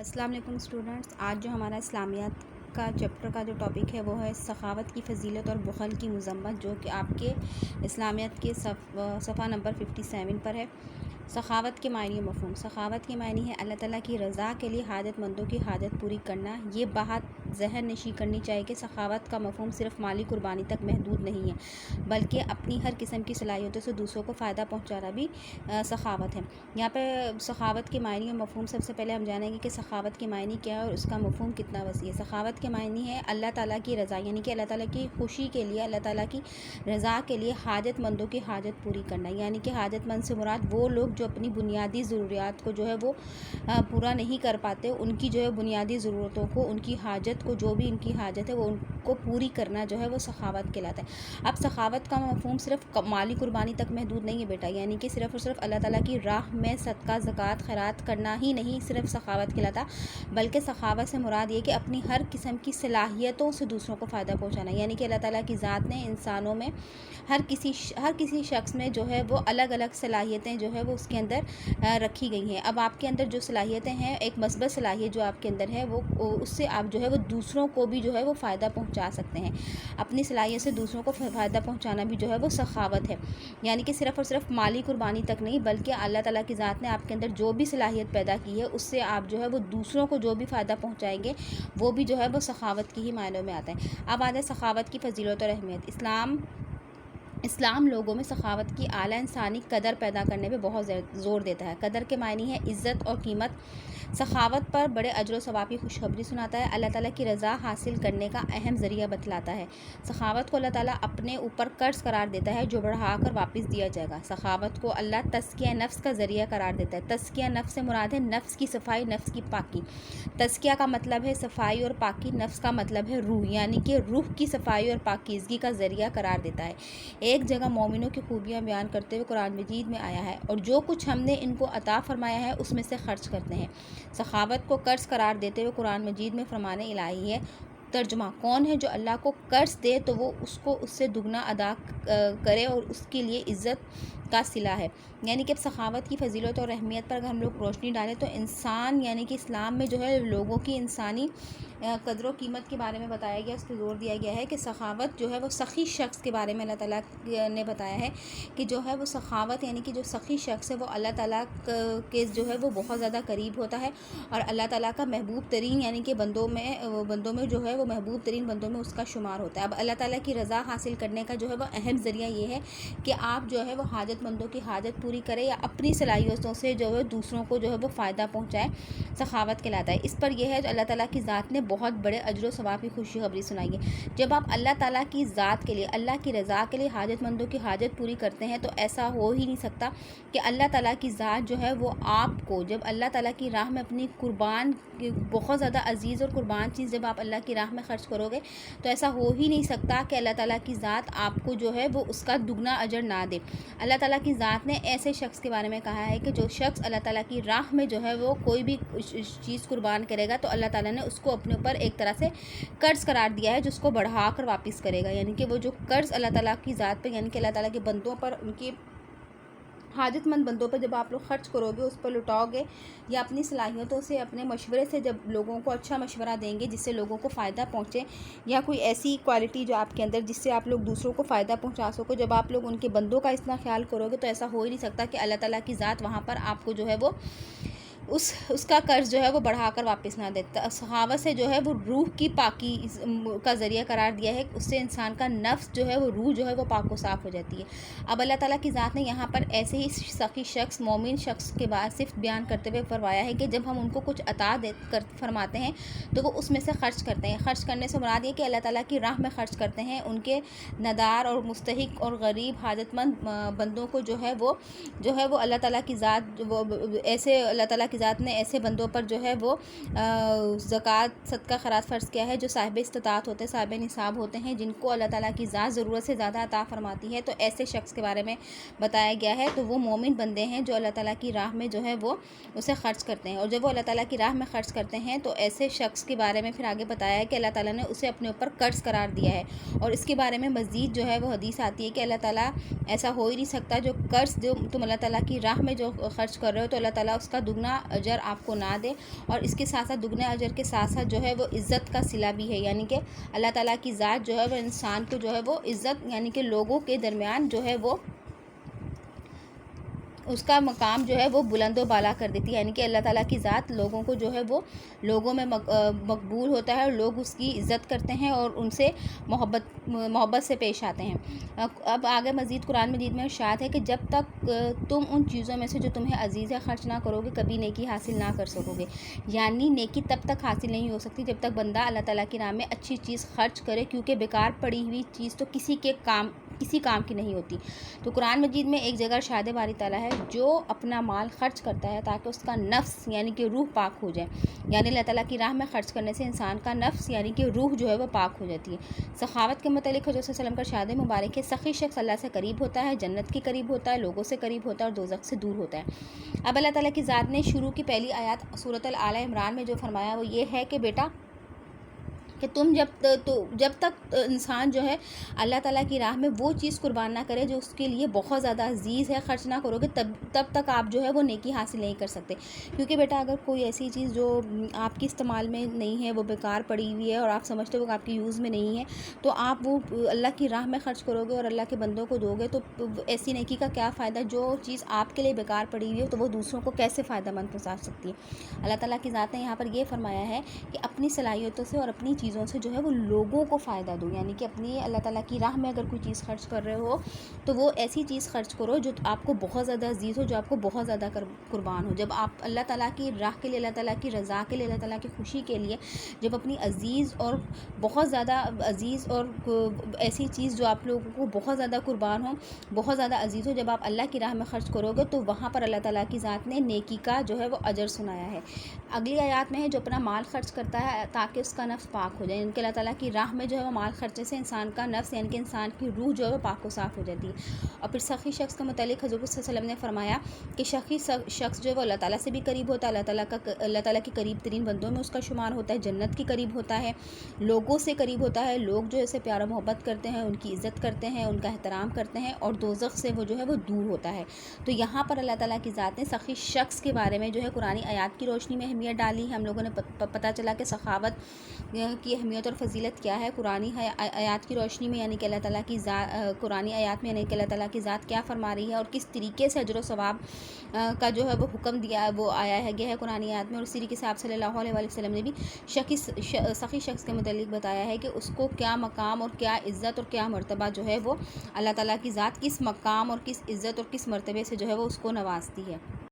السلام علیکم اسٹوڈنٹس، آج جو ہمارا اسلامیات کا چیپٹر کا جو ٹاپک ہے وہ ہے سخاوت کی فضیلت اور بخل کی مذمت، جو کہ آپ کے اسلامیات کے صفحہ نمبر 57 پر ہے۔ سخاوت کے معنی و مفہوم۔ سخاوت کے معنی ہے اللہ تعالیٰ کی رضا کے لیے حاجت مندوں کی حاجت پوری کرنا۔ یہ بات ذہن نشین کرنی چاہیے کہ سخاوت کا مفہوم صرف مالی قربانی تک محدود نہیں ہے، بلکہ اپنی ہر قسم کی صلاحیتوں سے دوسروں کو فائدہ پہنچانا بھی سخاوت ہے۔ یہاں پہ سخاوت کے معنی و مفہوم سب سے پہلے ہم جانیں گے کہ سخاوت کے معنی کیا ہے اور اس کا مفہوم کتنا وسیع ہے۔ سخاوت کے معنی ہے اللہ تعالیٰ کی رضا، یعنی کہ اللہ تعالیٰ کی خوشی کے لیے، اللہ تعالیٰ کی رضا کے لیے حاجت مندوں کی حاجت پوری کرنا، یعنی کہ حاجت مند سے مراد وہ لوگ جو اپنی بنیادی ضروریات کو جو ہے وہ پورا نہیں کر پاتے، ان کی جو ہے بنیادی ضرورتوں کو، ان کی حاجت کو، جو بھی ان کی حاجت ہے وہ ان کو پوری کرنا جو ہے وہ سخاوت کہلاتا ہے۔ اب سخاوت کا مفہوم صرف مالی قربانی تک محدود نہیں ہے بیٹا، یعنی کہ صرف اور صرف اللہ تعالیٰ کی راہ میں صدقہ، زکوٰۃ، خیرات کرنا ہی نہیں صرف سخاوت کہلاتا، بلکہ سخاوت سے مراد یہ کہ اپنی ہر قسم کی صلاحیتوں سے دوسروں کو فائدہ پہنچانا، یعنی کہ اللہ تعالیٰ کی ذات نے انسانوں میں ہر کسی شخص میں جو ہے وہ الگ الگ صلاحیتیں جو ہے وہ اس کے اندر رکھی گئی ہیں۔ اب آپ کے اندر جو صلاحیتیں ہیں، ایک مثبت صلاحیت جو آپ کے اندر ہے، وہ اس سے آپ جو ہے وہ دوسروں کو بھی جو ہے وہ فائدہ پہنچا سکتے ہیں۔ اپنی صلاحیت سے دوسروں کو فائدہ پہنچانا بھی جو ہے وہ سخاوت ہے، یعنی کہ صرف اور صرف مالی قربانی تک نہیں، بلکہ اللہ تعالیٰ کی ذات نے آپ کے اندر جو بھی صلاحیت پیدا کی ہے، اس سے آپ جو ہے وہ دوسروں کو جو بھی فائدہ پہنچائیں گے، وہ بھی جو ہے وہ سخاوت کی ہی معنوں میں آتا ہے۔ اب آتا ہے سخاوت کی فضیلت اور اہمیت۔ اسلام لوگوں میں سخاوت کی اعلیٰ انسانی قدر پیدا کرنے پہ بہت زور دیتا ہے۔ قدر کے معنی ہے عزت اور قیمت۔ سخاوت پر بڑے اجر و ثواب کی خوشخبری سناتا ہے، اللہ تعالیٰ کی رضا حاصل کرنے کا اہم ذریعہ بتلاتا ہے۔ سخاوت کو اللہ تعالیٰ اپنے اوپر قرض قرار دیتا ہے جو بڑھا کر واپس دیا جائے گا۔ سخاوت کو اللہ تزکیہ نفس کا ذریعہ قرار دیتا ہے۔ تزکیہ نفس سے مراد ہے نفس کی صفائی، نفس کی پاکی۔ تزکیہ کا مطلب ہے صفائی اور پاکی، نفس کا مطلب ہے روح، یعنی کہ روح کی صفائی اور پاکیزگی کا ذریعہ قرار دیتا ہے۔ ایک جگہ مومنوں کی خوبیاں بیان کرتے ہوئے قرآن مجید میں آیا ہے، اور جو کچھ ہم نے ان کو عطا فرمایا ہے اس میں سے خرچ کرتے ہیں۔ سخاوت کو قرض قرار دیتے ہوئے قرآن مجید میں فرمان الہی ہے۔ ترجمہ: کون ہے جو اللہ کو قرض دے تو وہ اس کو اس سے دگنا ادا کرے اور اس کے لیے عزت کا صلہ ہے۔ یعنی کہ اب سخاوت کی فضیلت اور اہمیت پر اگر ہم لوگ روشنی ڈالیں تو انسان، یعنی کہ اسلام میں جو ہے لوگوں کی انسانی قدر و قیمت کے بارے میں بتایا گیا، اس پہ زور دیا گیا ہے کہ سخاوت جو ہے وہ سخی شخص کے بارے میں اللہ تعالیٰ نے بتایا ہے کہ جو ہے وہ سخاوت، یعنی کہ جو سخی شخص ہے وہ اللہ تعالیٰ کے جو ہے وہ بہت زیادہ قریب ہوتا ہے، اور اللہ تعالیٰ کا محبوب ترین، یعنی کہ بندوں میں جو ہے وہ محبوب ترین بندوں میں اس کا شمار ہوتا ہے۔ اب اللہ تعالیٰ کی رضا حاصل کرنے کا جو ہے وہ اہم ذریعہ یہ ہے کہ آپ جو ہے وہ حاجت مندوں کی حاجت پوری کریں یا اپنی صلاحیتوں سے جو ہے دوسروں کو جو ہے وہ فائدہ پہنچائے، سخاوت کہلاتا ہے۔ اس پر یہ ہے جو اللہ تعالیٰ کی ذات نے بہت بڑے اجر و ثواب کی خوشخبری سنائی ہے۔ جب آپ اللہ تعالیٰ کی ذات کے لیے، اللہ کی رضا کے لیے حاجت مندوں کی حاجت پوری کرتے ہیں تو ایسا ہو ہی نہیں سکتا کہ اللہ تعالیٰ کی ذات جو ہے وہ آپ کو، جب اللہ تعالیٰ کی راہ میں اپنی قربان، بہت زیادہ عزیز اور قربان چیز جب آپ اللہ کی راہ میں خرچ کرو گے تو ایسا ہو ہی نہیں سکتا کہ اللہ تعالیٰ کی ذات آپ کو جو ہے وہ اس کا دگنا اجر نہ دے۔ اللہ تعالیٰ کی ذات نے ایسے شخص کے بارے میں کہا ہے کہ جو شخص اللہ تعالیٰ کی راہ میں جو ہے وہ کوئی بھی چیز قربان کرے گا تو اللہ تعالیٰ نے اس کو اپنے اوپر ایک طرح سے قرض قرار دیا ہے، جس کو بڑھا کر واپس کرے گا، یعنی کہ وہ جو قرض اللہ تعالیٰ کی ذات پہ، یعنی کہ اللہ تعالیٰ کے بندوں پر، ان کی حاجت مند بندوں پر جب آپ لوگ خرچ کرو گے، اس پر لٹاؤ گے، یا اپنی صلاحیتوں سے، اپنے مشورے سے جب لوگوں کو اچھا مشورہ دیں گے جس سے لوگوں کو فائدہ پہنچے، یا کوئی ایسی کوالٹی جو آپ کے اندر جس سے آپ لوگ دوسروں کو فائدہ پہنچا سکو، جب آپ لوگ ان کے بندوں کا اتنا خیال کرو گے تو ایسا ہو ہی نہیں سکتا کہ اللہ تعالیٰ کی ذات وہاں پر آپ کو جو ہے وہ اس کا قرض جو ہے وہ بڑھا کر واپس نہ دیتا۔ سخاوت سے جو ہے وہ روح کی پاکی کا ذریعہ قرار دیا ہے، اس سے انسان کا نفس جو ہے وہ روح جو ہے وہ پاک و صاف ہو جاتی ہے۔ اب اللہ تعالیٰ کی ذات نے یہاں پر ایسے ہی سخی شخص، مومن شخص کے بعد صرف بیان کرتے ہوئے فرمایا ہے کہ جب ہم ان کو کچھ عطا فرماتے ہیں تو وہ اس میں سے خرچ کرتے ہیں۔ خرچ کرنے سے مراد یہ کہ اللہ تعالیٰ کی راہ میں خرچ کرتے ہیں، ان کے ندار اور مستحق اور غریب حاجت مند بندوں کو جو ہے وہ اللہ تعالیٰ کی ذات، وہ ایسے اللہ تعالیٰ کی ذات نے ایسے بندوں پر جو ہے وہ زکوٰۃ، صدقہ، خیرات فرض کیا ہے جو صاحب استطاعت ہوتے ہیں، صاحب نصاب ہوتے ہیں، جن کو اللہ تعالیٰ کی ذات ضرورت سے زیادہ عطا فرماتی ہے، تو ایسے شخص کے بارے میں بتایا گیا ہے۔ تو وہ مومن بندے ہیں جو اللہ تعالیٰ کی راہ میں جو ہے وہ اسے خرچ کرتے ہیں، اور جب وہ اللہ تعالیٰ کی راہ میں خرچ کرتے ہیں تو ایسے شخص کے بارے میں پھر آگے بتایا ہے کہ اللہ تعالیٰ نے اسے اپنے اوپر قرض قرار دیا ہے، اور اس کے بارے میں مزید جو ہے وہ حدیث آتی ہے کہ اللہ تعالیٰ، ایسا ہو ہی نہیں سکتا جو قرض جو تم اللہ تعالیٰ کی راہ میں جو خرچ کر رہے ہو تو اللہ تعالیٰ اس کا دگنا اجر آپ کو نہ دے، اور اس کے ساتھ ساتھ دگنے اجر کے ساتھ ساتھ جو ہے وہ عزت کا صلہ بھی ہے، یعنی کہ اللہ تعالیٰ کی ذات جو ہے وہ انسان کو جو ہے وہ عزت، یعنی کہ لوگوں کے درمیان جو ہے وہ اس کا مقام جو ہے وہ بلند و بالا کر دیتی ہے، یعنی کہ اللہ تعالیٰ کی ذات لوگوں کو جو ہے وہ لوگوں میں مقبول ہوتا ہے، اور لوگ اس کی عزت کرتے ہیں اور ان سے محبت سے پیش آتے ہیں۔ اب آگے مزید قرآن مجید میں ارشاد ہے کہ جب تک تم ان چیزوں میں سے جو تمہیں عزیز ہے خرچ نہ کرو گے، کبھی نیکی حاصل نہ کر سکو گے، یعنی نیکی تب تک حاصل نہیں ہو سکتی جب تک بندہ اللہ تعالیٰ کی راہ میں اچھی چیز خرچ کرے، کیونکہ بیکار پڑی ہوئی چیز تو کسی کام کی نہیں ہوتی۔ تو قرآن مجید میں ایک جگہ ارشاد باری تعالیٰ ہے، جو اپنا مال خرچ کرتا ہے تاکہ اس کا نفس یعنی کہ روح پاک ہو جائے، یعنی اللہ تعالیٰ کی راہ میں خرچ کرنے سے انسان کا نفس یعنی کہ روح جو ہے وہ پاک ہو جاتی ہے۔ سخاوت کے متعلق حضرت صلی اللہ علیہ وسلم کا ارشاد مبارک ہے، سخی شخص اللہ سے قریب ہوتا ہے، جنت کے قریب ہوتا ہے، لوگوں سے قریب ہوتا ہے اور دوزخ سے دور ہوتا ہے۔ اب اللہ تعالیٰ کی ذات نے شروع کی پہلی آیات سورۃ آل عمران میں جو فرمایا وہ یہ ہے کہ بیٹا کہ تم جب تک انسان جو ہے اللہ تعالیٰ کی راہ میں وہ چیز قربان نہ کرے جو اس کے لیے بہت زیادہ عزیز ہے، خرچ نہ کرو گے تب تک آپ جو ہے وہ نیکی حاصل نہیں کر سکتے، کیونکہ بیٹا اگر کوئی ایسی چیز جو آپ کی استعمال میں نہیں ہے، وہ بیکار پڑی ہوئی ہے اور آپ سمجھتے ہو کہ آپ کی یوز میں نہیں ہے، تو آپ وہ اللہ کی راہ میں خرچ کرو گے اور اللہ کے بندوں کو دو گے، تو ایسی نیکی کا کیا فائدہ؟ جو چیز آپ کے لیے بیکار پڑی ہوئی ہے تو وہ دوسروں کو کیسے فائدہ مند پہنچا سکتی ہے؟ اللہ تعالیٰ کی ذات نے یہاں پر یہ فرمایا ہے کہ اپنی صلاحیتوں سے اور اپنی چیزوں سے جو ہے وہ لوگوں کو فائدہ دو، یعنی کہ اپنی اللہ تعالیٰ کی راہ میں اگر کوئی چیز خرچ کر رہے ہو تو وہ ایسی چیز خرچ کرو جو آپ کو بہت زیادہ عزیز ہو، جو آپ کو بہت زیادہ قربان ہو۔ جب آپ اللہ تعالیٰ کی راہ کے لیے، اللہ تعالیٰ کی رضا کے لیے، اللہ تعالیٰ کی خوشی کے لیے جب اپنی عزیز اور بہت زیادہ عزیز اور ایسی چیز جو آپ لوگوں کو بہت زیادہ قربان ہو، بہت زیادہ عزیز ہو، جب آپ اللہ کی راہ میں خرچ کرو گے تو وہاں پر اللہ تعالیٰ کی ذات نے نیکی کا جو ہے وہ اجر سنایا ہے۔ اگلی آیات میں ہے جو اپنا مال خرچ کرتا ہے تاکہ اس کا نفس پاک ہو جائے، یعنی کہ اللہ تعالیٰ کی راہ میں جو ہے وہ مال خرچے سے انسان کا نفس یعنی کہ انسان کی روح جو ہے وہ پاک و صاف ہو جاتی ہے۔ اور پھر سخی شخص کے متعلق حضور صلی اللہ علیہ وسلم نے فرمایا کہ سخی شخص جو ہے وہ اللہ تعالیٰ سے بھی قریب ہوتا ہے، اللہ تعالیٰ کے قریب ترین بندوں میں اس کا شمار ہوتا ہے، جنت کے قریب ہوتا ہے، لوگوں سے قریب ہوتا ہے، لوگ جو اسے پیار و محبت کرتے ہیں، ان کی عزت کرتے ہیں، ان کا احترام کرتے ہیں، اور دوزخ سے وہ جو ہے وہ دور ہوتا ہے۔ تو یہاں پر اللہ تعالیٰ کی ذات نے سخی شخص کے بارے میں جو ہے قرآنی آیات کی روشنی میں اہمیت ڈالی ہے۔ ہم لوگوں نے پتہ چلا کہ سخاوت کی اہمیت اور فضیلت کیا ہے قرآنی آیات کی روشنی میں، یعنی کہ اللہ تعالیٰ کی قرآنی آیات میں یعنی کہ اللہ تعالیٰ کی ذات کیا فرما رہی ہے اور کس طریقے سے اجر و ثواب کا جو ہے وہ حکم دیا وہ آیا ہے گیا ہے قرآنی آیات میں، اور اسی طریقے سے آپ صلی اللہ علیہ وسلم نے بھی سخی شخص کے متعلق بتایا ہے کہ اس کو کیا مقام اور کیا عزت اور کیا مرتبہ جو ہے وہ اللہ تعالیٰ کی ذات کس مقام اور کس عزت اور کس مرتبے سے جو ہے وہ اس کو نوازتی ہے۔